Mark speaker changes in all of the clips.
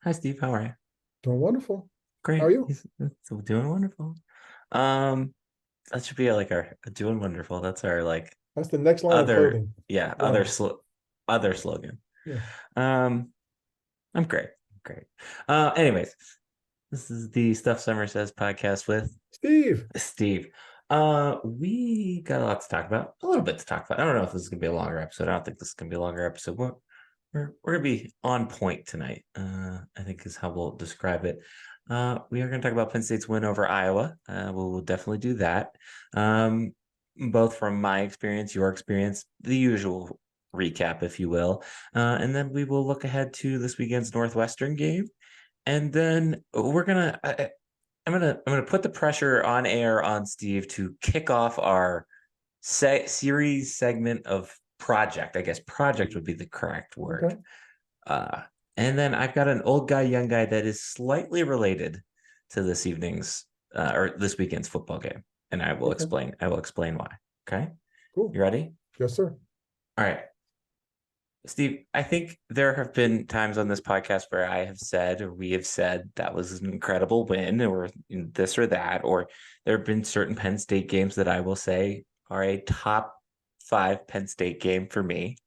Speaker 1: Hi, Steve. How are you?
Speaker 2: Doing wonderful. How are
Speaker 1: Great.
Speaker 2: you?
Speaker 1: He's still doing wonderful. Um, that should be like our doing wonderful. That's our like
Speaker 2: That's the next line of
Speaker 1: other,
Speaker 2: clothing.
Speaker 1: yeah,
Speaker 2: Wonderful.
Speaker 1: other slogan.
Speaker 2: Yeah.
Speaker 1: Um, I'm great. Great. Anyways, this is the Stuff Summer Says podcast with
Speaker 2: Steve.
Speaker 1: Steve. We got a lot to talk about, a little bit to talk about. I don't know if this is gonna be a longer episode. I don't think this is gonna be a longer episode. We're gonna be on point tonight. I think is how we'll describe it. We are gonna talk about Penn State's win over Iowa. We'll definitely do that. Um, both from my experience, your experience, the usual recap, if you will, and then we will look ahead to this weekend's Northwestern game, and then we're gonna. I'm gonna put the pressure on air on Steve to kick off our series segment of project. I guess project would be the correct word.
Speaker 2: Okay.
Speaker 1: Uh, and then I've got an old guy, young guy that is slightly related to this evening's or this weekend's football game, and I will
Speaker 2: Okay.
Speaker 1: explain. I will explain why. Okay,
Speaker 2: Cool.
Speaker 1: you ready?
Speaker 2: Yes, sir.
Speaker 1: All right. Steve, I think there have been times on this podcast where I have said, or we have said, that was an incredible win, or this or that, or there have been certain Penn State games that I will say are a top five Penn State game for me.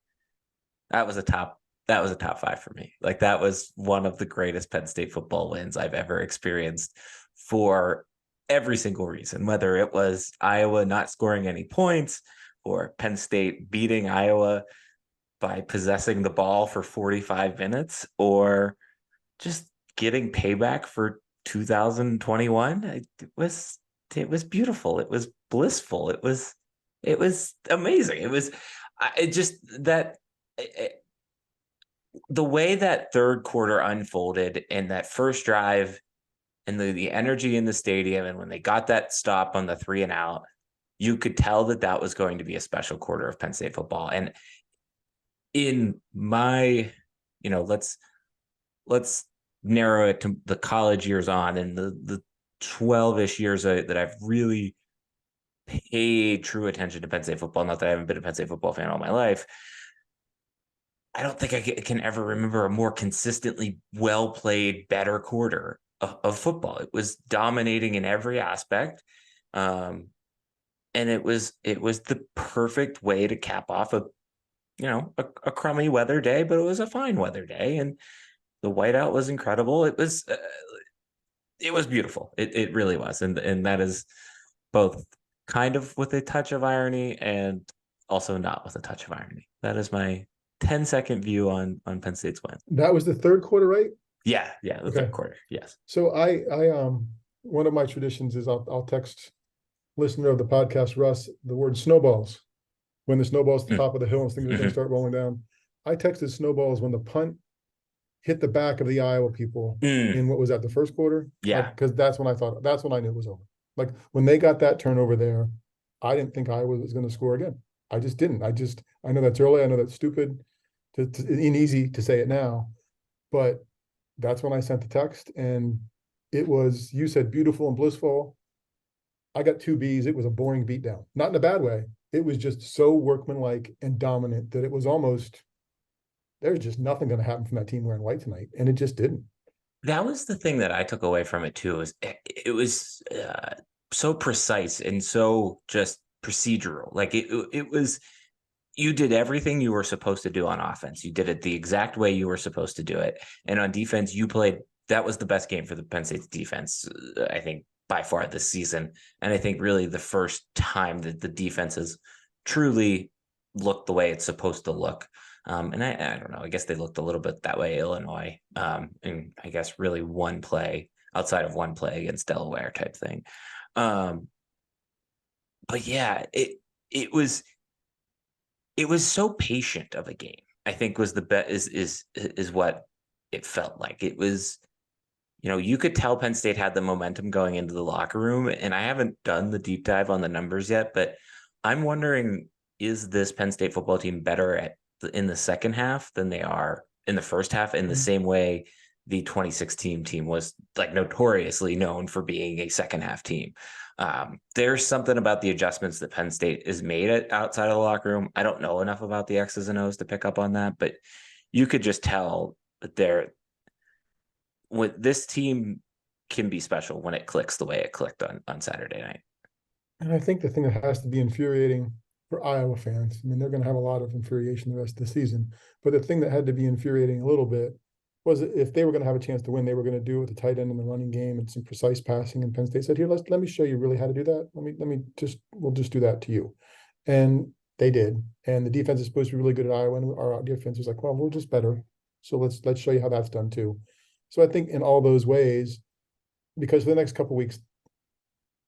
Speaker 1: That was a top. That was a top five for me. Like that was one of the greatest Penn State football wins I've ever experienced for every single reason, whether it was Iowa not scoring any points or Penn State beating Iowa by possessing the ball for 45 minutes or just getting payback for 2021. It was beautiful. It was blissful. It was amazing. It just that the way that third quarter unfolded and that first drive and the energy in the stadium, and when they got that stop on the 3-and-out, you could tell that that was going to be a special quarter of Penn State football. And in my, let's narrow it to the college years on and the 12-ish years that I've really paid true attention to Penn State football. Not that I haven't been a Penn State football fan all my life. I don't think I can ever remember a more consistently well played, better quarter of football. It was dominating in every aspect. Um, and it was the perfect way to cap off a crummy weather day, but it was a fine weather day, and the whiteout was incredible. It was beautiful. It really was, and that is both kind of with a touch of irony and also not with a touch of irony. That is my 10-second view on Penn State's win.
Speaker 2: That was the third quarter, right?
Speaker 1: Yeah, the
Speaker 2: Okay.
Speaker 1: third quarter. Yes.
Speaker 2: So one of my traditions is I'll text listener of the podcast, Russ, the word snowballs. When the snowball's at the
Speaker 1: Mm,
Speaker 2: top of the hill and things are going to
Speaker 1: mhm,
Speaker 2: start rolling down. I texted snowballs when the punt hit the back of the Iowa people
Speaker 1: mm,
Speaker 2: in what was that, the first quarter? Like,
Speaker 1: yeah.
Speaker 2: because that's when I knew it was over. Like when they got that turnover there, I didn't think Iowa was going to score again. I just didn't. I know that's early. I know that's stupid and easy to say it now, but that's when I sent the text and it was, you said beautiful and blissful. I got two B's. It was a boring beatdown, not in a bad way. It was just so workmanlike and dominant that it was almost, there's just nothing going to happen from that team wearing white tonight. And it just didn't.
Speaker 1: That was the thing that I took away from it too. Is it was so precise and so just procedural. Like it was you did everything you were supposed to do on offense. You did it the exact way you were supposed to do it. And on defense, you played. That was the best game for the Penn State's defense, I think, by far this season. And I think really the first time that the defense has truly looked the way it's supposed to look. And I don't know. I guess they looked a little bit that way, Illinois. And I guess really one play outside of one play against Delaware type thing. Um, but yeah, it was so patient of a game. I think was the bet is what it felt like. It was, you could tell Penn State had the momentum going into the locker room, and I haven't done the deep dive on the numbers yet, but I'm wondering, is this Penn State football team better in the second half than they are in the first half, in the same way the 2016 team was like notoriously known for being a second half team. There's something about the adjustments that Penn State is made outside of the locker room. I don't know enough about the X's and O's to pick up on that, but you could just tell that when this team can be special when it clicks the way it clicked on Saturday night.
Speaker 2: And I think the thing that has to be infuriating for Iowa fans, I mean, they're going to have a lot of infuriation the rest of the season. But the thing that had to be infuriating a little bit was if they were going to have a chance to win, they were going to do it with the tight end in the running game and some precise passing. And Penn State said, "Here, let me show you really how to do that. We'll just do that to you." And they did. And the defense is supposed to be really good at Iowa, and our defense was like, "Well, we're just better. So let's show you how that's done too." So I think in all those ways, because for the next couple of weeks,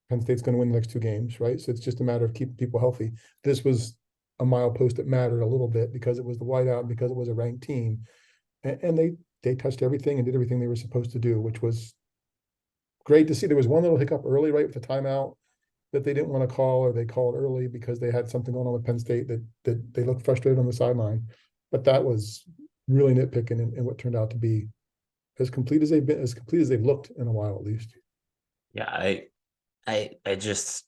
Speaker 2: Penn State's going to win the next two games, right? So it's just a matter of keeping people healthy. This was a milepost that mattered a little bit because it was the whiteout and because it was a ranked team, and they touched everything and did everything they were supposed to do, which was great to see. There was one little hiccup early, right, with the timeout that they didn't want to call, or they called early because they had something going on with Penn State that they looked frustrated on the sideline. But that was really nitpicking and what turned out to be as complete as they've looked in a while, at least.
Speaker 1: Yeah, I just,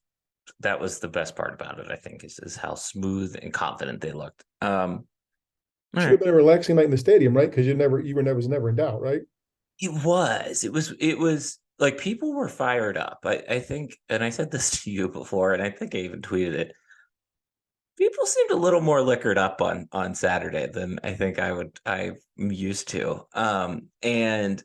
Speaker 1: that was the best part about it, I think, is how smooth and confident they looked. All
Speaker 2: Should
Speaker 1: right.
Speaker 2: have been a relaxing night in the stadium, right? Because was never in doubt, right?
Speaker 1: It was like people were fired up. I think, and I said this to you before, and I think I even tweeted it. People seemed a little more liquored up on Saturday than I think I'm used to. And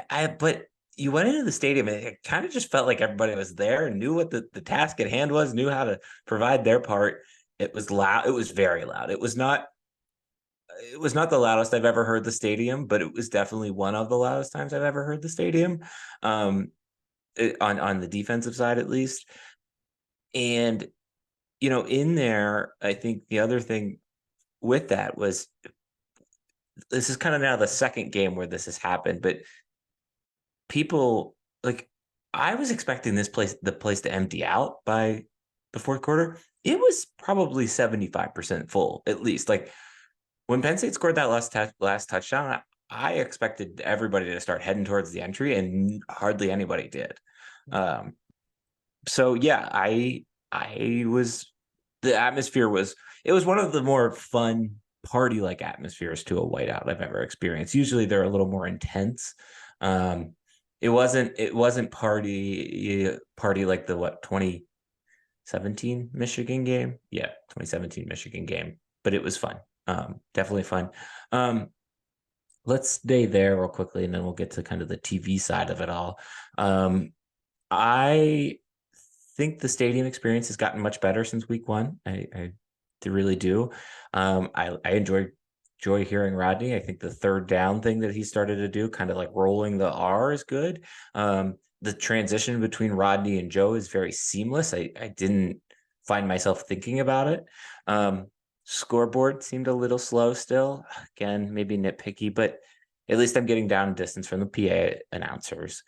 Speaker 1: but you went into the stadium and it kind of just felt like everybody was there and knew what the task at hand was, knew how to provide their part. It was loud. It was very loud. It was not the loudest I've ever heard the stadium, but it was definitely one of the loudest times I've ever heard the stadium. On the defensive side, at least. And, in there, I think the other thing with that was this is kind of now the second game where this has happened, but people like I was expecting the place to empty out by the fourth quarter. It was probably 75% full, at least. Like when Penn State scored that last touchdown, I expected everybody to start heading towards the entry, and hardly anybody did. So yeah, I was the atmosphere was it was one of the more fun party like atmospheres to a whiteout I've ever experienced. Usually they're a little more intense. Um, it wasn't party like the 2017 Michigan game. Yeah, 2017 Michigan game, but it was fun. Definitely fun. Um, let's stay there real quickly, and then we'll get to kind of the TV side of it all. I think the stadium experience has gotten much better since week one. I really do. I enjoy hearing Rodney. I think the third down thing that he started to do, kind of like rolling the R, is good. The transition between Rodney and Joe is very seamless. I didn't find myself thinking about it. Scoreboard seemed a little slow still. Again, maybe nitpicky, but at least I'm getting down distance from the PA announcers.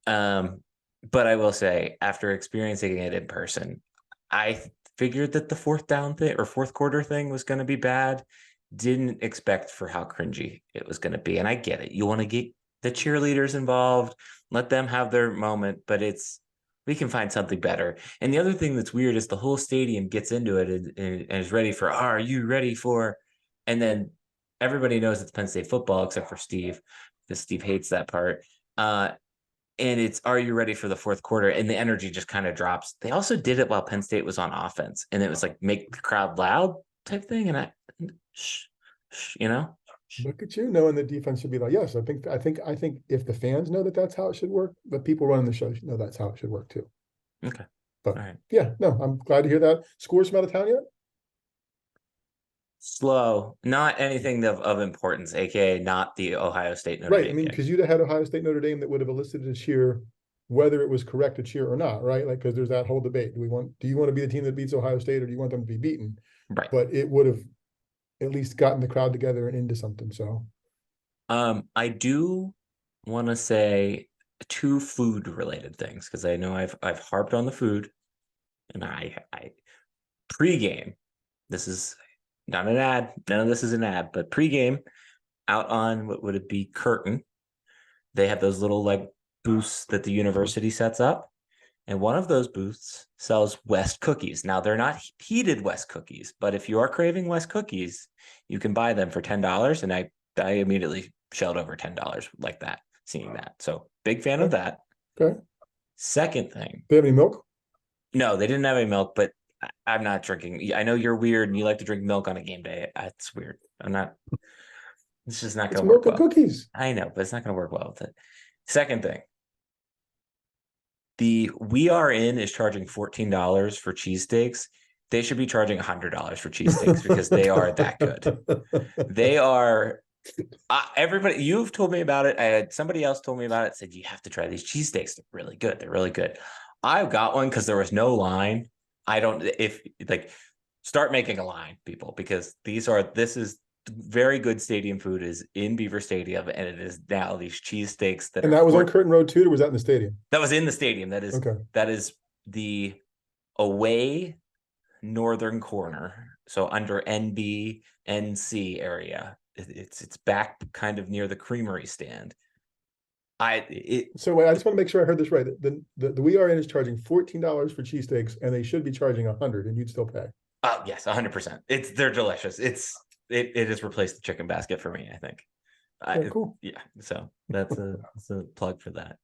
Speaker 1: But I will say, after experiencing it in person, I figured that the fourth down thing or fourth quarter thing was going to be bad. Didn't expect for how cringy it was going to be. And I get it. You want to get the cheerleaders involved, let them have their moment, but we can find something better. And the other thing that's weird is the whole stadium gets into it and is ready for, are you ready for? And then everybody knows it's Penn State football except for Steve, because Steve hates that part. And it's, are you ready for the fourth quarter? And the energy just kind of drops. They also did it while Penn State was on offense, and it was like make the crowd loud type thing. And shh, shh,
Speaker 2: Look at you knowing the defense should be like, yes, I think if the fans know that that's how it should work, the people running the show should know that's how it should work too.
Speaker 1: Okay.
Speaker 2: But
Speaker 1: All right.
Speaker 2: yeah, no, I'm glad to hear that. Scores from out of town yet?
Speaker 1: Slow, not anything of importance, aka not the Ohio State Notre
Speaker 2: Right. I
Speaker 1: Dame
Speaker 2: mean,
Speaker 1: game.
Speaker 2: because you'd have had Ohio State Notre Dame that would have elicited a cheer, whether it was correct to cheer or not, right? Like, because there's that whole debate. Do you want to be the team that beats Ohio State, or do you want them to be beaten?
Speaker 1: Right.
Speaker 2: But it would have at least gotten the crowd together and into something. So
Speaker 1: I do want to say two food related things, because I know I've harped on the food, and I pregame. This is not an ad. None of this is an ad, but pregame out on what would it be, Curtin. They have those little like booths that the university sets up. And one of those booths sells West cookies. Now, they're not heated West cookies, but if you are craving West cookies, you can buy them for $10. And I immediately shelled over $10 like that, seeing that. So big fan of
Speaker 2: Okay.
Speaker 1: that.
Speaker 2: Okay.
Speaker 1: Second thing,
Speaker 2: They have any milk?
Speaker 1: no, they didn't have any milk, but I'm not drinking. I know you're weird and you like to drink milk on a game day. That's weird. I'm not. It's just not
Speaker 2: It's
Speaker 1: going to work
Speaker 2: milk and
Speaker 1: well.
Speaker 2: cookies.
Speaker 1: I know, but it's not going to work well with it. Second thing, the We Are In is charging $14 for cheesesteaks. They should be charging $100 for cheesesteaks because they are that good. They are. Everybody, you've told me about it. I had somebody else told me about it. Said you have to try these cheesesteaks. They're really good. They're really good. I got one because there was no line. I don't. If like, start making a line, people, because this is very good stadium food is in Beaver Stadium, and it is now these cheesesteaks that
Speaker 2: And
Speaker 1: are
Speaker 2: that was on Curtin Road too, or was that in the stadium?
Speaker 1: that was in the stadium.
Speaker 2: Okay.
Speaker 1: That is the away northern corner, so under NB NC area. It's back kind of near the creamery stand.
Speaker 2: So wait, I just want to make sure I heard this right. The We Are In is charging $14 for cheesesteaks, and they should be charging $100, and you'd still pay.
Speaker 1: Yes, 100%. They're delicious. It has replaced the chicken basket for me, I think.
Speaker 2: Okay, cool.
Speaker 1: Yeah, so that's a plug for that.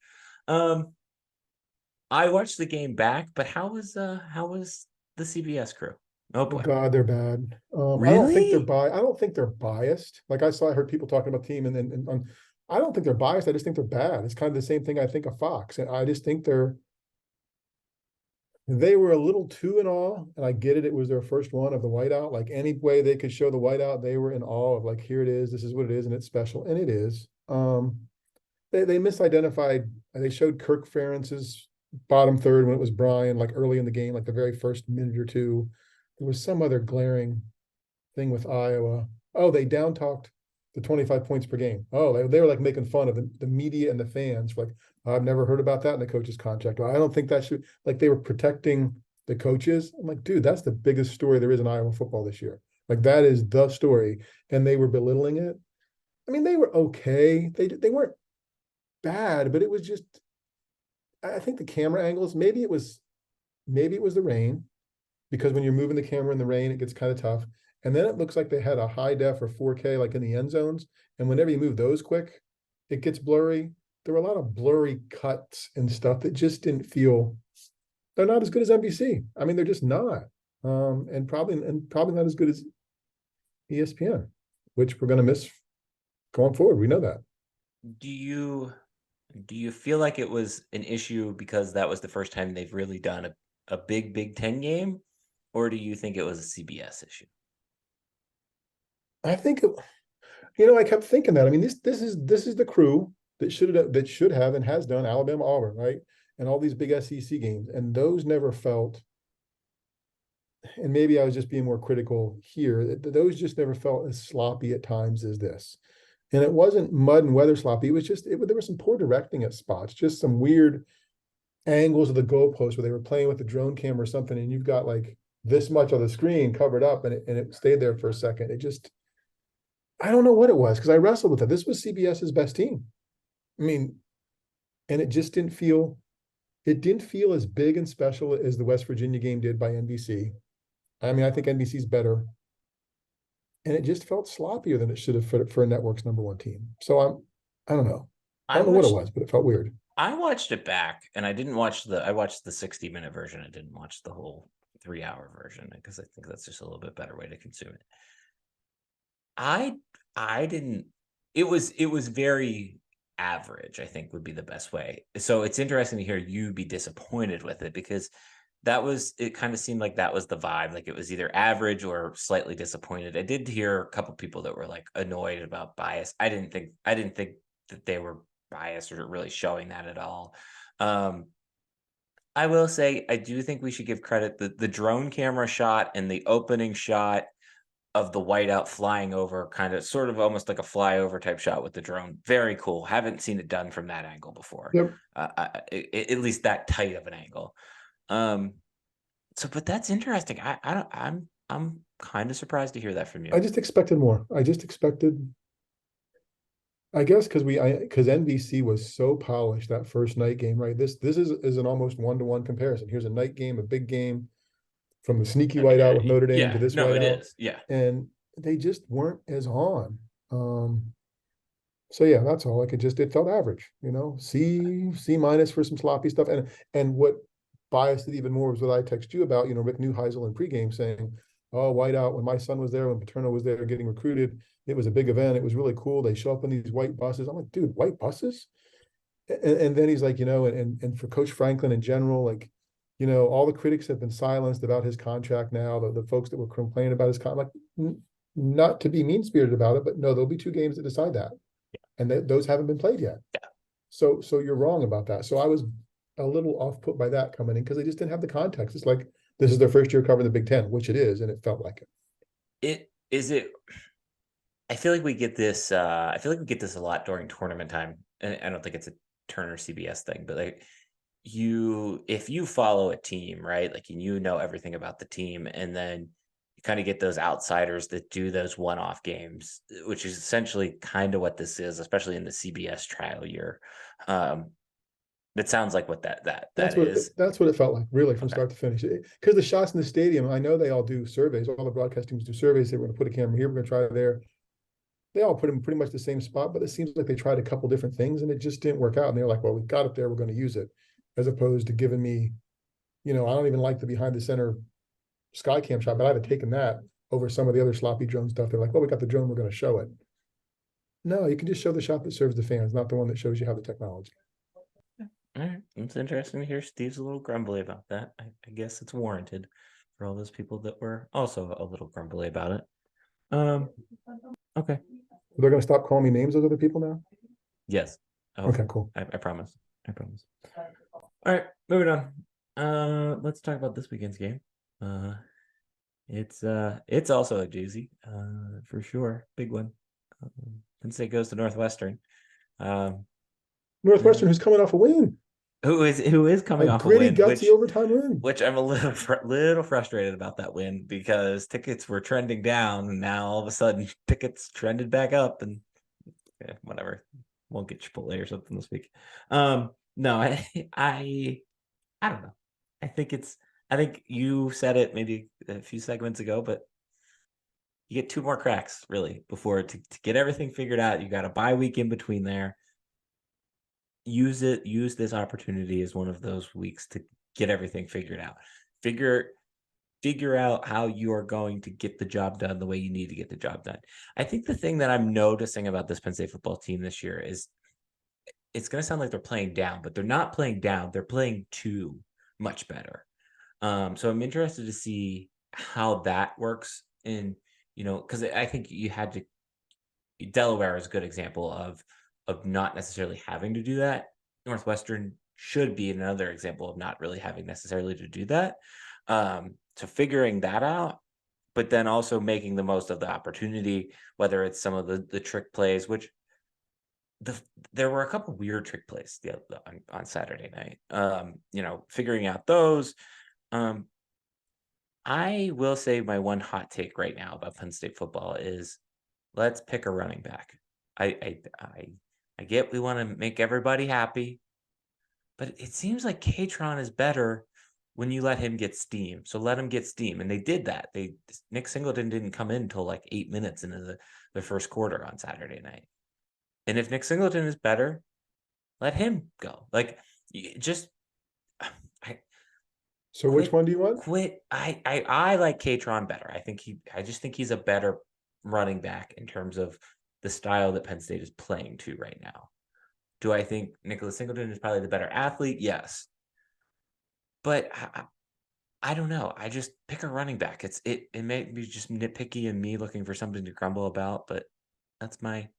Speaker 1: I watched the game back, but how was the CBS crew? Oh
Speaker 2: Oh
Speaker 1: boy.
Speaker 2: God, they're bad.
Speaker 1: Really?
Speaker 2: I don't think they're biased. Like I heard people talking about the team, and I don't think they're biased. I just think they're bad. It's kind of the same thing I think of Fox, and I just think they were a little too in awe. And I get it; it was their first one of the whiteout. Like any way they could show the whiteout, they were in awe of like, here it is. This is what it is, and it's special, and it is. They misidentified. They showed Kirk Ferentz's bottom third when it was Brian, like early in the game, like the very first minute or two. There was some other glaring thing with Iowa. Oh, they down talked the 25 points per game. Oh, they were like making fun of the media and the fans. Like, I've never heard about that in the coach's contract. Well, I don't think that should, like, they were protecting the coaches. I'm like, dude, that's the biggest story there is in Iowa football this year. Like, that is the story. And they were belittling it. I mean, they were okay. They weren't bad, but it was just, I think the camera angles, maybe it was the rain, because when you're moving the camera in the rain, it gets kind of tough. And then it looks like they had a high def or 4K like in the end zones. And whenever you move those quick, it gets blurry. There were a lot of blurry cuts and stuff that just didn't feel, they're not as good as NBC. I mean, they're just not. And probably not as good as ESPN, which we're going to miss going forward. We know that.
Speaker 1: Do you feel like it was an issue because that was the first time they've really done a Big Ten game, or do you think it was a CBS issue?
Speaker 2: I think, I kept thinking that. I mean, this is the crew that should have and has done Alabama, Auburn, right? And all these big SEC games, and those never felt, and maybe I was just being more critical here, those just never felt as sloppy at times as this. And it wasn't mud and weather sloppy. It was just, there was some poor directing at spots, just some weird angles of the goalpost where they were playing with the drone camera or something, and you've got like this much of the screen covered up, and it stayed there for a second. It just, I don't know what it was, because I wrestled with it. This was CBS's best team. I mean, and it just didn't feel as big and special as the West Virginia game did by NBC. I mean, I think NBC's better. And it just felt sloppier than it should have for a network's number one team. So I don't know. I don't know what it was, but it felt weird.
Speaker 1: I watched it back, and I watched the 60-minute version. I didn't watch the whole 3-hour version because I think that's just a little bit better way to consume it. I didn't. It was very average, I think would be the best way. So it's interesting to hear you be disappointed with it, because it kind of seemed like that was the vibe. Like it was either average or slightly disappointed. I did hear a couple people that were like annoyed about bias. I didn't think that they were biased or really showing that at all. I will say, I do think we should give credit. The drone camera shot and the opening shot of the whiteout flying over, kind of sort of almost like a flyover type shot with the drone. Very cool. Haven't seen it done from that angle before.
Speaker 2: Yep.
Speaker 1: At least that tight of an angle. But that's interesting. I'm kind of surprised to hear that from you.
Speaker 2: I just expected more. I guess because NBC was so polished that first night game, right? This is an almost 1-to-1 comparison. Here's a night game, a big game, from the sneaky whiteout with Notre Dame to this whiteout.
Speaker 1: It is. Yeah.
Speaker 2: And they just weren't as on. So yeah, that's all. Like it felt average, C minus for some sloppy stuff. And what biased it even more was what I text you about, Rick Neuheisel in pregame saying, oh, whiteout, when my son was there, when Paterno was there getting recruited, it was a big event. It was really cool. They show up in these white buses. I'm like, dude, white buses? And then he's like, and for Coach Franklin in general, like, all the critics have been silenced about his contract now. The folks that were complaining about his contract, like, not to be mean spirited about it, but no, there'll be two games that decide that, and those haven't been played yet.
Speaker 1: Yeah.
Speaker 2: So you're wrong about that. So I was a little off put by that coming in because they just didn't have the context. It's like this is their first year covering the Big Ten, which it is, and it felt like it.
Speaker 1: It I feel like we get this. I feel like we get this a lot during tournament time, and I don't think it's a Turner CBS thing, but like if you follow a team, right, like and you know everything about the team, and then you kind of get those outsiders that do those one-off games, which is essentially kind of what this is, especially in the CBS trial year. It sounds like what that is.
Speaker 2: That's what it felt like, really, from
Speaker 1: Okay.
Speaker 2: start to finish. Because the shots in the stadium, I know they all do surveys. All the broadcast teams do surveys. They were going to put a camera here. We're going to try it there. They all put him pretty much the same spot, but it seems like they tried a couple different things and it just didn't work out. And they're like, well, we've got it there. We're going to use it, as opposed to giving me, I don't even like the behind the center sky cam shot, but I'd have taken that over some of the other sloppy drone stuff. They're like, well, we got the drone. We're going to show it. No, you can just show the shot that serves the fans, not the one that shows you how the technology.
Speaker 1: All right. It's interesting to hear Steve's a little grumbly about that. I guess it's warranted for all those people that were also a little grumbly about it. Okay.
Speaker 2: They're going to stop calling me names of other people now?
Speaker 1: Yes.
Speaker 2: Okay,
Speaker 1: Hopefully.
Speaker 2: cool.
Speaker 1: I promise. I promise. All right, moving on. Let's talk about this weekend's game. It's also a doozy, for sure. Big one. Penn State goes to Northwestern.
Speaker 2: Northwestern, who's coming off a win.
Speaker 1: Who is coming
Speaker 2: A
Speaker 1: off a
Speaker 2: gritty,
Speaker 1: win,
Speaker 2: gutsy overtime win.
Speaker 1: which I'm a little frustrated about that win because tickets were trending down, and now all of a sudden tickets trended back up, and whatever, won't get Chipotle or something this week. No, I don't know. I think you said it maybe a few segments ago, but you get two more cracks really before to get everything figured out. You got a bye week in between there. Use this opportunity as one of those weeks to get everything figured out. Figure out how you are going to get the job done the way you need to get the job done. I think the thing that I'm noticing about this Penn State football team this year is it's going to sound like they're playing down, but they're not playing down. They're playing too much better. So I'm interested to see how that works in, because I think you had to. Delaware is a good example of not necessarily having to do that. Northwestern should be another example of not really having necessarily to do that. So figuring that out, but then also making the most of the opportunity, whether it's some of the trick plays, which there were a couple weird trick plays on Saturday night. Figuring out those. I will say my one hot take right now about Penn State football is let's pick a running back. I get we want to make everybody happy, but it seems like Katron is better when you let him get steam. So let him get steam, and they did that. Nick Singleton didn't come in until like 8 minutes into the first quarter on Saturday night. And if Nick Singleton is better, let him go. Like just
Speaker 2: So which one do you want?
Speaker 1: Quit. I like Katron better. I just think he's a better running back in terms of the style that Penn State is playing to right now. Do I think Nicholas Singleton is probably the better athlete? Yes. But I don't know. I just pick a running back. It may be just nitpicky and me looking for something to grumble about, but that's my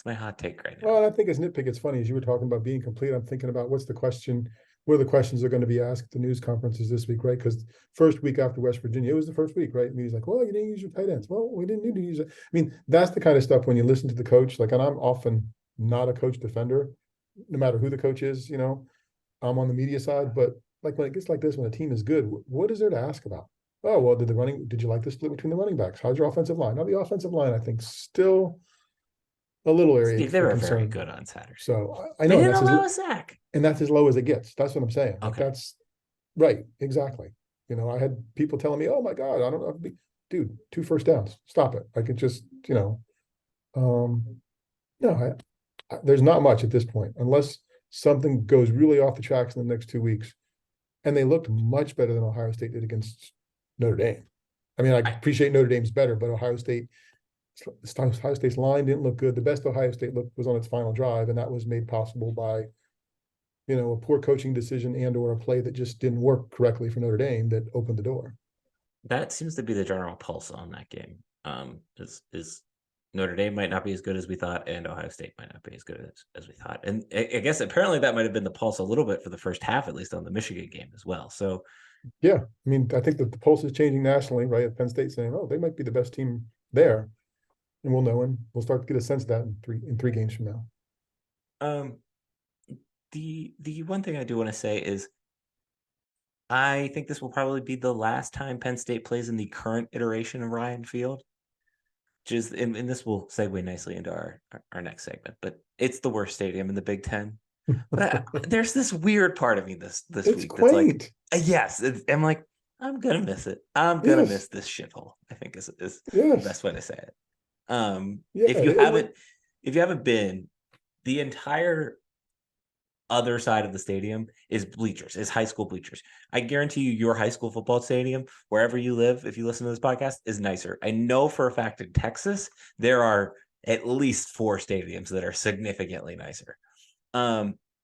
Speaker 1: hot take right now.
Speaker 2: Well, I think as nitpick, it's funny as you were talking about being complete. I'm thinking about what's the question, what are the questions are going to be asked at the news conferences this week, right? Because first week after West Virginia, it was the first week, right? And he's like, well, you didn't use your tight ends. Well, we didn't need to use it. I mean, that's the kind of stuff when you listen to the coach, like, and I'm often not a coach defender, no matter who the coach is, I'm on the media side, but like when it gets like this, when a team is good, what is there to ask about? Oh, well, did you like the split between the running backs? How's your offensive line? Now the offensive line, I think, still a little area
Speaker 1: Steve, they
Speaker 2: for
Speaker 1: were very
Speaker 2: concern.
Speaker 1: good on Saturday.
Speaker 2: So I
Speaker 1: They
Speaker 2: know,
Speaker 1: didn't allow a sack.
Speaker 2: and that's as low as it gets. That's what I'm saying. Like
Speaker 1: Okay.
Speaker 2: that's right, exactly. I had people telling me, "Oh my God, I don't know." Dude, 2 first downs. Stop it. Like it just, no, there's not much at this point, unless something goes really off the tracks in the next 2 weeks. And they looked much better than Ohio State did against Notre Dame. I mean, I
Speaker 1: I,
Speaker 2: appreciate Notre Dame's better, but Ohio State's line didn't look good. The best Ohio State looked was on its final drive, and that was made possible by, a poor coaching decision and or a play that just didn't work correctly for Notre Dame that opened the door.
Speaker 1: that seems to be the general pulse on that game. Is Notre Dame might not be as good as we thought, and Ohio State might not be as good as we thought. And I guess apparently that might have been the pulse a little bit for the first half, at least on the Michigan game as well. So
Speaker 2: Yeah, I mean, I think that the pulse is changing nationally, right? At Penn State saying, "Oh, they might be the best team there," and we'll know, and we'll start to get a sense of that in three games from now.
Speaker 1: um, the one thing I do want to say is I think this will probably be the last time Penn State plays in the current iteration of Ryan Field. Just and this will segue nicely into our next segment, but it's the worst stadium in the Big Ten. But there's this weird part of me this
Speaker 2: It's
Speaker 1: week that's like,
Speaker 2: quaint.
Speaker 1: yes, I'm like, I'm gonna miss it. I'm gonna
Speaker 2: Yes,
Speaker 1: miss this shithole. I think is the best
Speaker 2: yes,
Speaker 1: way to say it.
Speaker 2: yeah.
Speaker 1: If you haven't been, the entire other side of the stadium is bleachers, is high school bleachers. I guarantee you, your high school football stadium, wherever you live, if you listen to this podcast, is nicer. I know for a fact in Texas, there are at least 4 stadiums that are significantly nicer.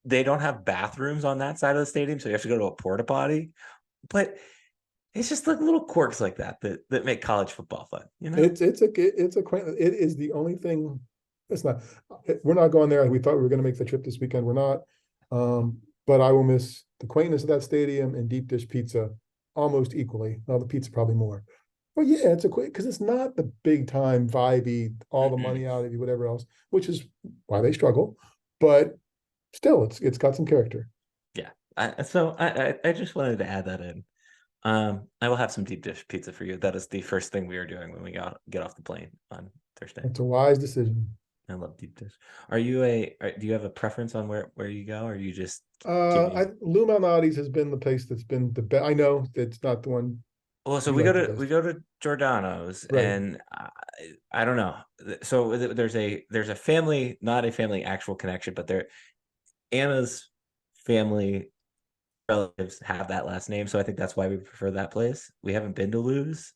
Speaker 1: They don't have bathrooms on that side of the stadium, so you have to go to a porta potty. But it's just like little quirks like that make college football fun, you know?
Speaker 2: It's a quaint. It is the only thing. It's not. We're not going there. We thought we were going to make the trip this weekend. We're not. But I will miss the quaintness of that stadium and deep dish pizza almost equally. Well, the pizza probably more. But yeah, it's a quick because it's not the big time vibey, all the
Speaker 1: Mm-mm.
Speaker 2: money out of you, whatever else, which is why they struggle. But still, it's got some character.
Speaker 1: Yeah. I just wanted to add that in. I will have some deep dish pizza for you. That is the first thing we are doing when we get off the plane on Thursday.
Speaker 2: It's a wise decision.
Speaker 1: I love deep dish. Do you have a preference on where you go, or are you just give me?
Speaker 2: Lou Malnati's has been the place that's been the best. I know it's not the one
Speaker 1: Well, so
Speaker 2: you
Speaker 1: we
Speaker 2: like the
Speaker 1: we
Speaker 2: best,
Speaker 1: go to Giordano's,
Speaker 2: right?
Speaker 1: and I don't know. So there's a family, not a family actual connection, but there Anna's family relatives have that last name, so I think that's why we prefer that place. We haven't been to Lou's.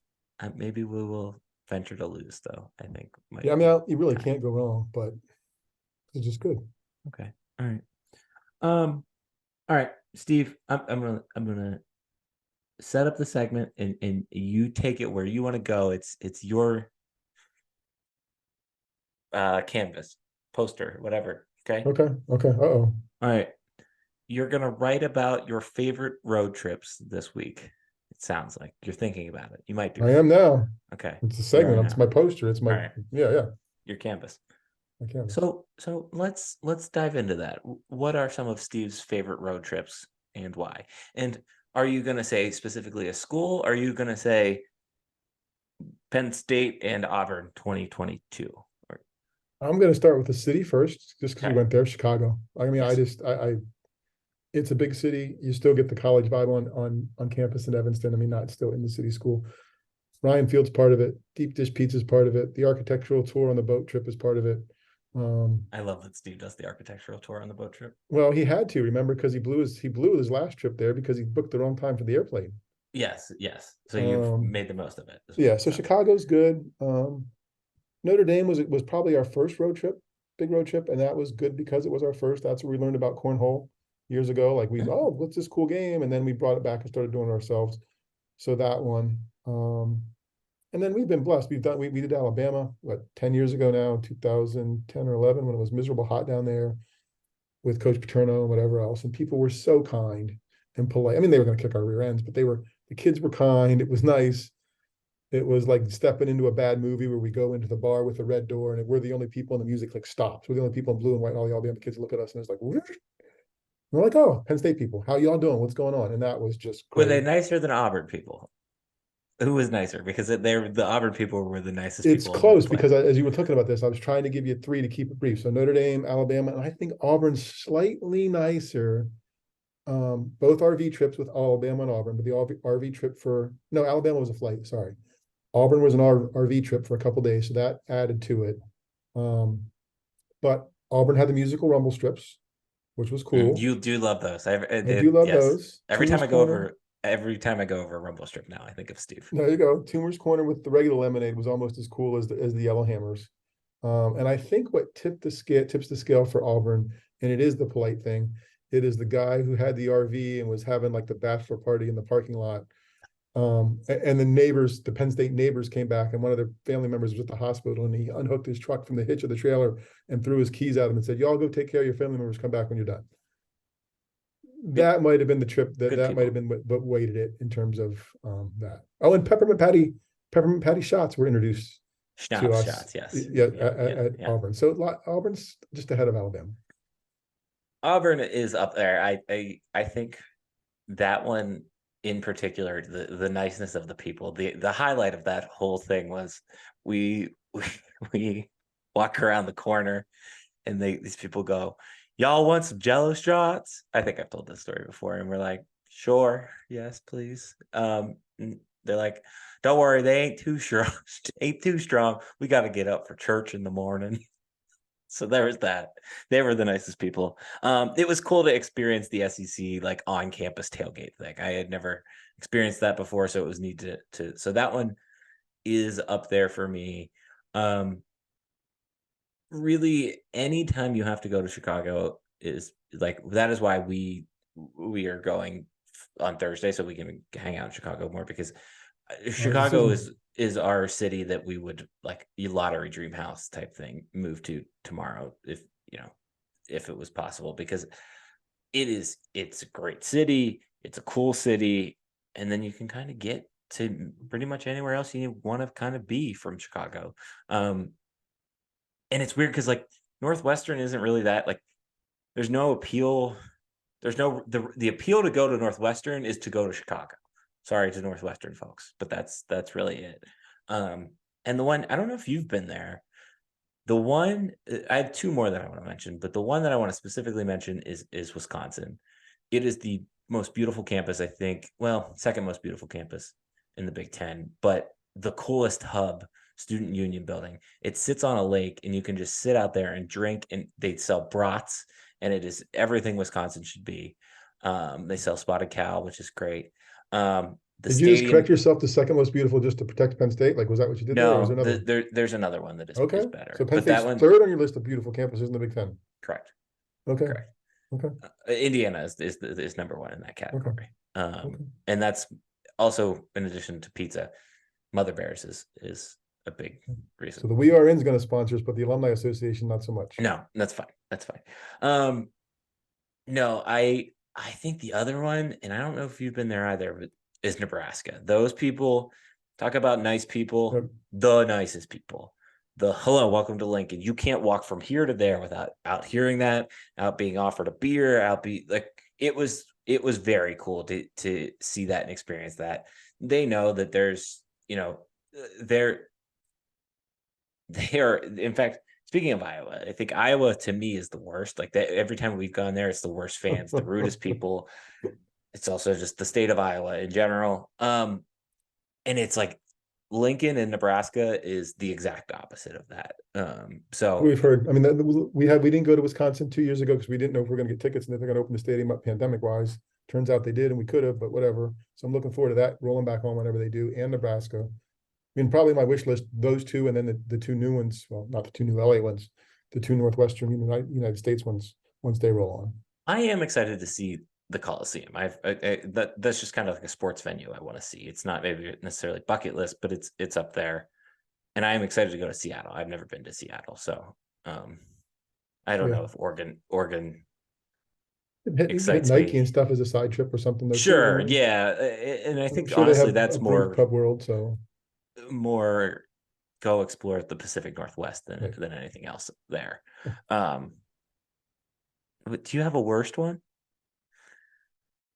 Speaker 1: Maybe we will venture to Lou's, though. I think
Speaker 2: Yeah, I
Speaker 1: might
Speaker 2: mean,
Speaker 1: be
Speaker 2: you really
Speaker 1: time.
Speaker 2: can't go wrong, but it's just good.
Speaker 1: Okay. All right. Um. All right, Steve. I'm gonna set up the segment, and you take it where you want to go. It's your canvas, poster, whatever. Okay.
Speaker 2: Okay, okay. Uh-oh.
Speaker 1: All right. You're gonna write about your favorite road trips this week. It sounds like you're thinking about it. You might be
Speaker 2: I
Speaker 1: right.
Speaker 2: am now.
Speaker 1: Okay.
Speaker 2: It's a
Speaker 1: You are
Speaker 2: segment. It's
Speaker 1: now.
Speaker 2: my poster. It's
Speaker 1: All
Speaker 2: my,
Speaker 1: right.
Speaker 2: yeah,
Speaker 1: Your canvas.
Speaker 2: my canvas.
Speaker 1: So let's dive into that. What are some of Steve's favorite road trips and why? And are you gonna say specifically a school? Are you gonna say Penn State and Auburn 2022? Or,
Speaker 2: I'm going to start with the city first, just because we
Speaker 1: okay.
Speaker 2: went there, Chicago. I mean,
Speaker 1: Yes.
Speaker 2: it's a big city. You still get the college vibe on campus in Evanston. I mean, not still in the city school. Ryan Field's part of it. Deep Dish Pizza is part of it. The architectural tour on the boat trip is part of it.
Speaker 1: I love that Steve does the architectural tour on the boat trip.
Speaker 2: Well, he had to remember because he blew his last trip there because he booked the wrong time for the airplane.
Speaker 1: Yes, yes. So you've
Speaker 2: Um,
Speaker 1: made the most of it, is what
Speaker 2: yeah,
Speaker 1: it
Speaker 2: so
Speaker 1: sounds.
Speaker 2: Chicago's good. Notre Dame was probably our first road trip, big road trip, and that was good because it was our first. That's where we learned about cornhole years ago. Like
Speaker 1: Yeah.
Speaker 2: what's this cool game? And then we brought it back and started doing it ourselves. So that one. And then we've been blessed. We did Alabama, 10 years ago now, 2010 or 11, when it was miserable hot down there with Coach Paterno and whatever else. And people were so kind and polite. I mean, they were going to kick our rear ends, but the kids were kind. It was nice. It was like stepping into a bad movie where we go into the bar with the red door and we're the only people and the music like stops. We're the only people in blue and white. And all the Alabama kids look at us and it's like, we're like, oh, Penn State people, how y'all doing? What's going on? And that was just
Speaker 1: Were they
Speaker 2: great.
Speaker 1: nicer than Auburn people? Who was nicer? Because they're the Auburn people were the nicest
Speaker 2: It's
Speaker 1: people on the
Speaker 2: close because
Speaker 1: planet.
Speaker 2: as you were talking about this, I was trying to give you three to keep it brief. So Notre Dame, Alabama, and I think Auburn's slightly nicer. Both RV trips with Alabama and Auburn, but the RV trip for no, Alabama was a flight. Sorry, Auburn was an RV trip for a couple days, so that added to it. Um, but Auburn had the musical rumble strips, which was cool.
Speaker 1: You do love those.
Speaker 2: I do love
Speaker 1: Yes.
Speaker 2: those. Toomer's Corner.
Speaker 1: Every time I go over Rumble Strip now, I think of Steve.
Speaker 2: There you go. Toomer's Corner with the regular lemonade was almost as cool as the Yellow Hammers. And I think what tips the scale for Auburn, and it is the polite thing, it is the guy who had the RV and was having like the bachelor party in the parking lot. And the neighbors, the Penn State neighbors came back, and one of their family members was at the hospital, and he unhooked his truck from the hitch of the trailer and threw his keys at him and said, "Y'all go take care of your family members. Come back when you're done." That might have been the trip that might have been what weighted it in terms of that. Oh, and peppermint patty shots were introduced to us.
Speaker 1: Shots, yes.
Speaker 2: At Auburn. So Auburn's just ahead of Alabama.
Speaker 1: Auburn is up there. I think that one in particular, the niceness of the people, the highlight of that whole thing was we walk around the corner and these people go, "Y'all want some Jello shots?" I think I've told this story before, and we're like, "Sure, yes, please." They're like, "Don't worry, they ain't too strong. Ain't too strong. We got to get up for church in the morning." So there was that. They were the nicest people. It was cool to experience the SEC like on campus tailgate thing. I had never experienced that before, so it was neat to. So that one is up there for me. Really, anytime you have to go to Chicago is like that is why we are going on Thursday so we can hang out in Chicago more, because Chicago is our city that we would like lottery dream house type thing move to tomorrow if it was possible, because it's a great city, it's a cool city, and then you can kind of get to pretty much anywhere else you want to kind of be from Chicago. And it's weird because like Northwestern isn't really that, like there's no appeal. There's no the appeal to go to Northwestern is to go to Chicago. Sorry to Northwestern folks, but that's really it. And the one, I don't know if you've been there. The one, I have two more that I want to mention, but the one that I want to specifically mention is Wisconsin. It is the most beautiful campus, I think. Well, second most beautiful campus in the Big Ten, but the coolest hub, student union building. It sits on a lake, and you can just sit out there and drink, and they sell brats, and it is everything Wisconsin should be. They sell spotted cow, which is great.
Speaker 2: Did you just correct yourself to second most beautiful just to protect Penn State? Like, was that what you did there? Or is
Speaker 1: No,
Speaker 2: there another?
Speaker 1: there's another one that is better.
Speaker 2: So Penn
Speaker 1: But
Speaker 2: State's
Speaker 1: that one,
Speaker 2: third on your list of beautiful campuses in the Big Ten.
Speaker 1: correct.
Speaker 2: Okay.
Speaker 1: Correct.
Speaker 2: Okay.
Speaker 1: Indiana is number one in that category.
Speaker 2: Okay.
Speaker 1: And that's also in addition to pizza. Mother Bears is a big reason.
Speaker 2: So the We Are In is going to sponsor us, but the Alumni Association not so much.
Speaker 1: No, that's fine. That's fine. No, I think the other one, and I don't know if you've been there either, but is Nebraska. Those people, talk about nice people,
Speaker 2: Yep.
Speaker 1: The nicest people. The hello, welcome to Lincoln. You can't walk from here to there without out hearing that, out being offered a beer, out be like it was very cool to see that and experience that. They know that there's, they are, in fact, speaking of Iowa, I think Iowa to me is the worst. Like that, every time we've gone there, it's the worst fans, the rudest people. It's also just the state of Iowa in general. And it's like Lincoln and Nebraska is the exact opposite of that. So
Speaker 2: we've heard. I mean, we didn't go to Wisconsin 2 years ago because we didn't know if we were going to get tickets and if they're going to open the stadium up pandemic wise. Turns out they did, and we could have, but whatever. So I'm looking forward to that rolling back home whenever they do, and Nebraska. I mean, probably my wish list, those two, and then the two new ones. Well, not the two new LA ones, the two Northwestern United States ones once they roll on.
Speaker 1: I am excited to see the Coliseum. That's just kind of like a sports venue I want to see. It's not maybe necessarily bucket list, but it's up there. And I am excited to go to Seattle. I've never been to Seattle, so I don't know if Oregon excites
Speaker 2: Nike
Speaker 1: me.
Speaker 2: and stuff as a side trip or something.
Speaker 1: Sure, yeah, and I think
Speaker 2: sure
Speaker 1: honestly that's more
Speaker 2: Pub World. So
Speaker 1: more go explore the Pacific Northwest than anything else there. Do you have a worst one?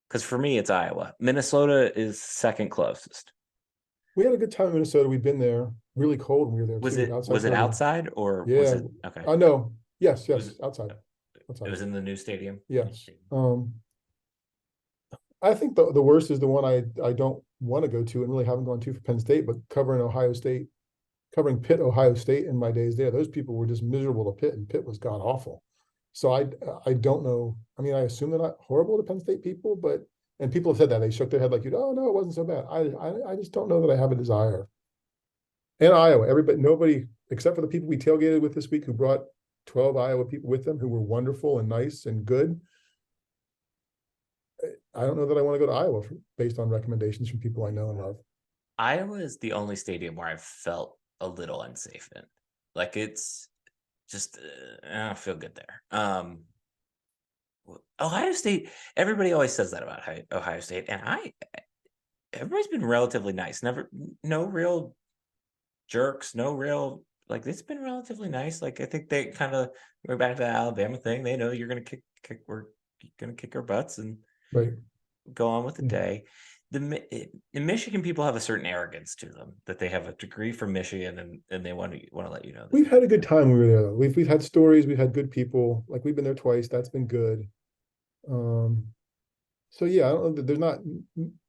Speaker 1: Because for me, it's Iowa. Minnesota is second closest.
Speaker 2: We had a good time in Minnesota. We've been there. Really cold when we were there.
Speaker 1: Was it outside or
Speaker 2: yeah?
Speaker 1: Was it okay?
Speaker 2: No. Yes, outside.
Speaker 1: It was in the new stadium.
Speaker 2: Yes. I think the worst is the one I don't want to go to and really haven't gone to for Penn State, but covering Ohio State covering Pitt, Ohio State in my days there. Those people were just miserable to Pitt, and Pitt was god awful. So I don't know. I mean, I assume they're not horrible to Penn State people, but and people have said that they shook their head like, oh no, it wasn't so bad. I just don't know that I have a desire. And Iowa, everybody, nobody except for the people we tailgated with this week who brought 12 Iowa people with them who were wonderful and nice and good. I don't know that I want to go to Iowa based on recommendations from people I know and love.
Speaker 1: Iowa is the only stadium where I've felt a little unsafe in. Like it's just I don't feel good there. Ohio State, everybody always says that about Ohio State, and everybody's been relatively nice. Never, no real jerks, no real like it's been relatively nice. Like I think they kind of we're back to the Alabama thing. They know you're gonna we're gonna kick our butts and
Speaker 2: Right.
Speaker 1: go on with the day. The Michigan people have a certain arrogance to them that they have a degree from Michigan and they want to let you know.
Speaker 2: We've had a good time when we were there though. We've had stories, we've had good people. Like we've been there twice. That's been good. So yeah, I don't know, there's not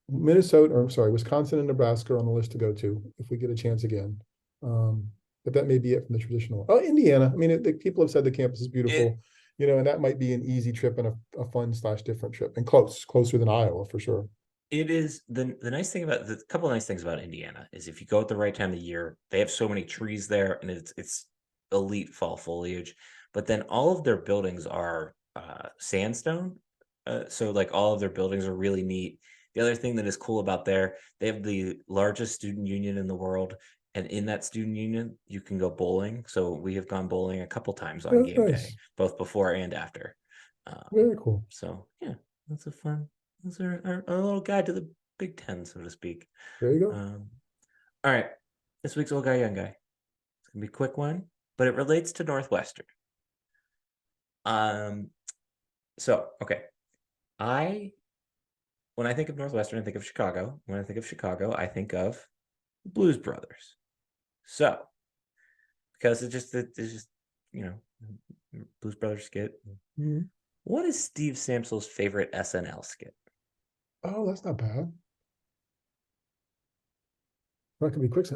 Speaker 2: Minnesota, or I'm sorry, Wisconsin and Nebraska are on the list to go to if we get a chance again. But that may be it from the traditional. Oh, Indiana. I mean, people have said the campus is beautiful, and that might be an easy trip and a fun/different trip and closer than Iowa for sure.
Speaker 1: It is the nice thing about the couple of nice things about Indiana is if you go at the right time of year, they have so many trees there and it's elite fall foliage. But then all of their buildings are sandstone. So like all of their buildings are really neat. The other thing that is cool about there, they have the largest student union in the world. And in that student union, you can go bowling. So we have gone bowling a couple times on
Speaker 2: That's
Speaker 1: game day,
Speaker 2: nice.
Speaker 1: both before and after.
Speaker 2: Very cool.
Speaker 1: So yeah, that's a fun. That's our little guide to the Big Ten, so to speak.
Speaker 2: There you go.
Speaker 1: All right, this week's old guy, young guy. It's gonna be a quick one, but it relates to Northwestern. So okay, when I think of Northwestern, I think of Chicago. When I think of Chicago, I think of Blues Brothers. So because it's just Blues Brothers skit.
Speaker 2: Mm-hmm.
Speaker 1: What is Steve Samsel's favorite SNL skit?
Speaker 2: Oh, that's not bad. That could be quick.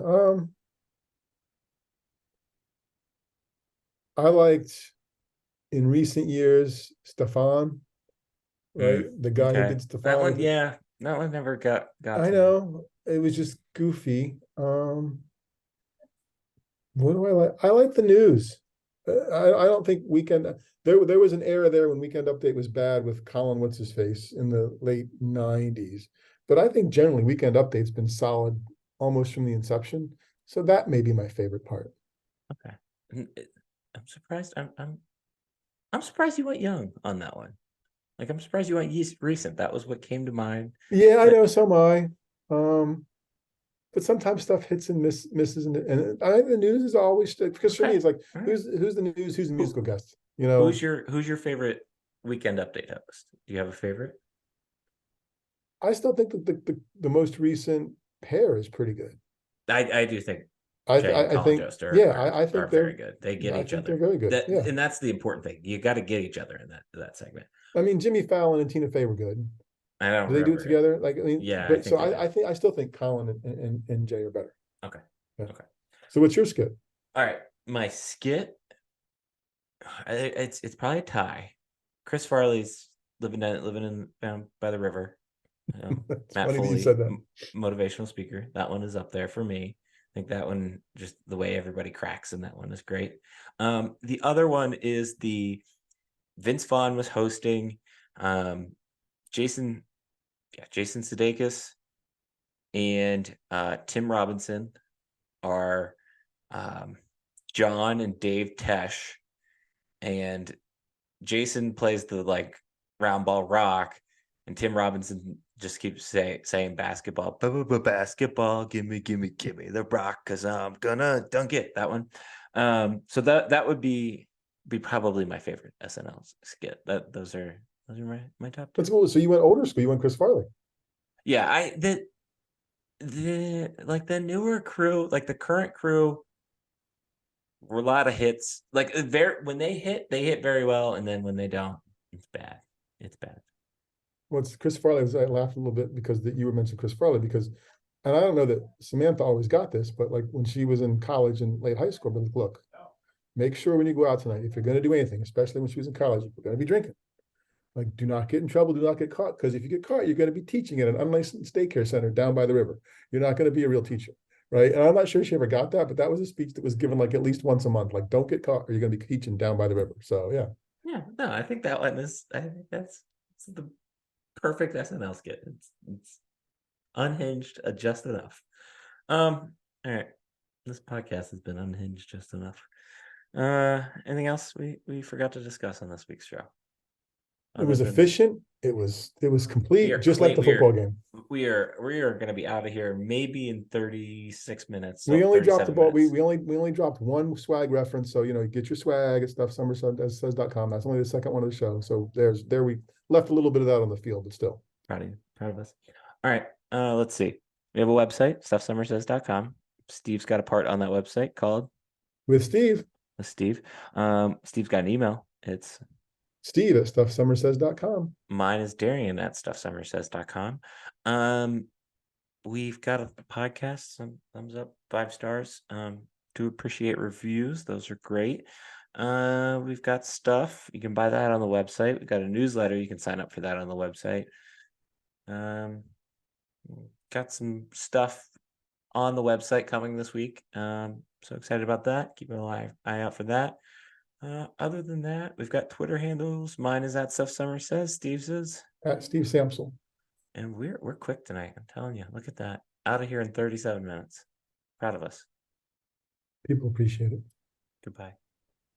Speaker 2: I liked in recent years Stefan, right? The guy who
Speaker 1: Okay.
Speaker 2: did
Speaker 1: That
Speaker 2: Stefan.
Speaker 1: one, yeah, that one never got
Speaker 2: I
Speaker 1: to me.
Speaker 2: know it was just goofy. What do I like? I like the news. I don't think Weekend. There was an era there when Weekend Update was bad with Colin what's his face in the late '90s, but I think generally Weekend Update's been solid almost from the inception. So that may be my favorite part.
Speaker 1: Okay. I'm surprised. I'm surprised you went young on that one. Like I'm surprised you went recent. That was what came to mind.
Speaker 2: Yeah, I
Speaker 1: But
Speaker 2: know. So am I. But sometimes stuff hits and misses, and I think the news is always because for me it's like
Speaker 1: All right.
Speaker 2: who's the news, who's the musical guest,
Speaker 1: Who's your favorite Weekend Update host? Do you have a favorite?
Speaker 2: I still think that the most recent pair is pretty good.
Speaker 1: I do think
Speaker 2: I
Speaker 1: Jay and
Speaker 2: I
Speaker 1: Colin
Speaker 2: think
Speaker 1: Jost
Speaker 2: yeah, I
Speaker 1: are
Speaker 2: think
Speaker 1: very good. They get
Speaker 2: I
Speaker 1: each
Speaker 2: think they're
Speaker 1: other.
Speaker 2: very good. Yeah,
Speaker 1: And that's the important thing. You got to get each other in that segment.
Speaker 2: I mean Jimmy Fallon and Tina Fey were good.
Speaker 1: I don't
Speaker 2: Do they do it
Speaker 1: remember it.
Speaker 2: together? Like I mean,
Speaker 1: Yeah, I
Speaker 2: but
Speaker 1: think
Speaker 2: so
Speaker 1: they do.
Speaker 2: I still think Colin and Jay are better.
Speaker 1: Okay.
Speaker 2: Yeah.
Speaker 1: Okay.
Speaker 2: So what's your skit?
Speaker 1: All right. My skit, it's probably a tie. Chris Farley's living down by the river.
Speaker 2: It's
Speaker 1: Matt
Speaker 2: funny that you
Speaker 1: Foley,
Speaker 2: said that.
Speaker 1: motivational speaker. That one is up there for me. I think that one, just the way everybody cracks in that one is great. The other one is the Vince Vaughn was hosting. Jason Sudeikis and Tim Robinson are John and Dave Tesh, and Jason plays the like round ball rock, and Tim Robinson just keeps saying basketball, basketball, gimme the rock, cause I'm gonna dunk it. That one. So that would be probably my favorite SNL skit. Those are my top two.
Speaker 2: That's cool. So you went older school. You went Chris Farley.
Speaker 1: Yeah, like the newer crew, like the current crew, were a lot of hits. Like when they hit very well, and then when they don't, it's bad. It's bad.
Speaker 2: Well, it's Chris Farley. I laughed a little bit because you were mentioning Chris Farley because and I don't know that Samantha always got this, but like when she was in college and late high school, but like, look, make sure when you go out tonight, if you're going to do anything, especially when she was in college, we're going to be drinking. Like, do not get in trouble, do not get caught, because if you get caught, you're going to be teaching at an unlicensed daycare center down by the river. You're not going to be a real teacher, right? And I'm not sure she ever got that, but that was a speech that was given like at least once a month. Like, don't get caught, or you're going to be teaching down by the river. So yeah,
Speaker 1: Yeah, no, I think that one is. I think that's the perfect SNL skit. It's unhinged, just enough. All right. This podcast has been unhinged just enough. Anything else we forgot to discuss on this week's show?
Speaker 2: it
Speaker 1: Other
Speaker 2: was
Speaker 1: than
Speaker 2: efficient. It was
Speaker 1: we
Speaker 2: complete,
Speaker 1: are
Speaker 2: just like the football game.
Speaker 1: we are going to be out of here maybe in 36 minutes,
Speaker 2: We
Speaker 1: so
Speaker 2: only dropped the
Speaker 1: 37
Speaker 2: ball.
Speaker 1: minutes.
Speaker 2: We only dropped one swag reference. So get your swag at stuffsummersays.com. That's only the second one of the show. So we left a little bit of that on the field, but still.
Speaker 1: Proud of you. Proud of us. All right. Let's see. We have a website, stuffsummersays.com. Steve's got a part on that website called
Speaker 2: With Steve.
Speaker 1: Steve. Steve's got an email. It's
Speaker 2: Steve at stuffsummersays.com.
Speaker 1: mine is Darian at stuffsummersays.com. We've got a podcast, some thumbs up, 5 stars. Do appreciate reviews. Those are great. We've got stuff. You can buy that on the website. We've got a newsletter. You can sign up for that on the website. Got some stuff on the website coming this week. So excited about that. Keep an eye out for that. Other than that, we've got Twitter handles. Mine is at Stuff Summer Says. Steve's is
Speaker 2: At Steve Samsel.
Speaker 1: and we're quick tonight. I'm telling you. Look at that. Out of here in 37 minutes. Proud of us.
Speaker 2: People appreciate it.
Speaker 1: Goodbye.